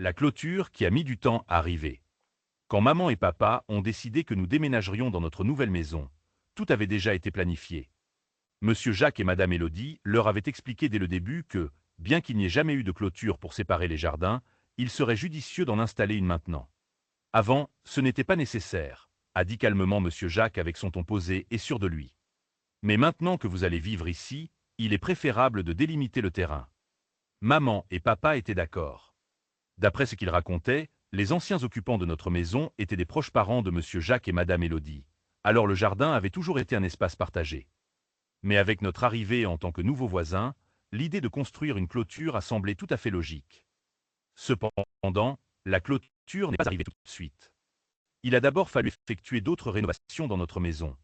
La clôture qui a mis du temps à arriver. Quand maman et papa ont décidé que nous déménagerions dans notre nouvelle maison, tout avait déjà été planifié. Monsieur Jacques et Madame Élodie leur avaient expliqué dès le début que, bien qu'il n'y ait jamais eu de clôture pour séparer les jardins, il serait judicieux d'en installer une maintenant. Avant, ce n'était pas nécessaire, a dit calmement Monsieur Jacques avec son ton posé et sûr de lui. Mais maintenant que vous allez vivre ici, il est préférable de délimiter le terrain. Maman et papa étaient d'accord. D'après ce qu'ils racontaient, les anciens occupants de notre maison étaient des proches parents de Monsieur Jacques et Madame Élodie. Alors le jardin avait toujours été un espace partagé. Mais avec notre arrivée en tant que nouveaux voisins, l'idée de construire une clôture a semblé tout à fait logique. Cependant, la clôture n'est pas arrivée tout de suite. Il a d'abord fallu effectuer d'autres rénovations dans notre maison.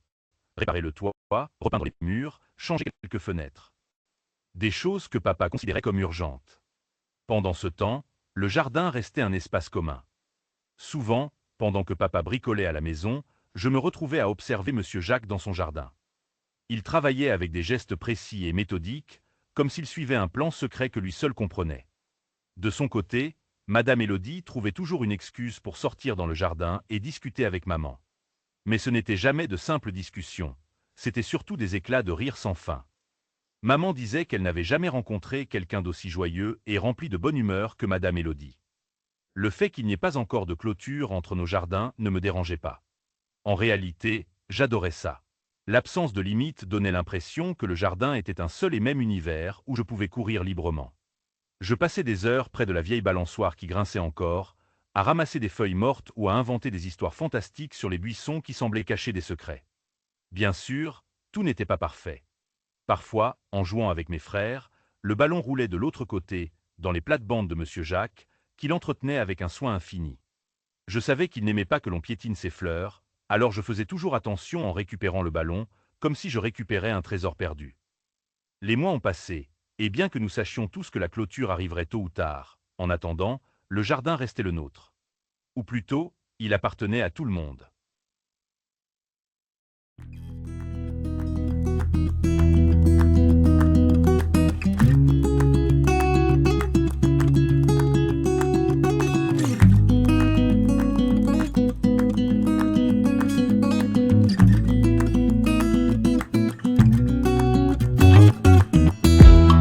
Réparer le toit, repeindre les murs, changer quelques fenêtres. Des choses que papa considérait comme urgentes. Pendant ce temps, le jardin restait un espace commun. Souvent, pendant que papa bricolait à la maison, je me retrouvais à observer Monsieur Jacques dans son jardin. Il travaillait avec des gestes précis et méthodiques, comme s'il suivait un plan secret que lui seul comprenait. De son côté, Madame Élodie trouvait toujours une excuse pour sortir dans le jardin et discuter avec maman. Mais ce n'était jamais de simples discussions, c'était surtout des éclats de rire sans fin. Maman disait qu'elle n'avait jamais rencontré quelqu'un d'aussi joyeux et rempli de bonne humeur que Madame Élodie. Le fait qu'il n'y ait pas encore de clôture entre nos jardins ne me dérangeait pas. En réalité, j'adorais ça. L'absence de limite donnait l'impression que le jardin était un seul et même univers où je pouvais courir librement. Je passais des heures près de la vieille balançoire qui grinçait encore, à ramasser des feuilles mortes ou à inventer des histoires fantastiques sur les buissons qui semblaient cacher des secrets. Bien sûr, tout n'était pas parfait. Parfois, en jouant avec mes frères, le ballon roulait de l'autre côté, dans les plates-bandes de Monsieur Jacques, qu'il entretenait avec un soin infini. Je savais qu'il n'aimait pas que l'on piétine ses fleurs, alors je faisais toujours attention en récupérant le ballon, comme si je récupérais un trésor perdu. Les mois ont passé, et bien que nous sachions tous que la clôture arriverait tôt ou tard, en attendant, le jardin restait le nôtre. Ou plutôt, il appartenait à tout le monde.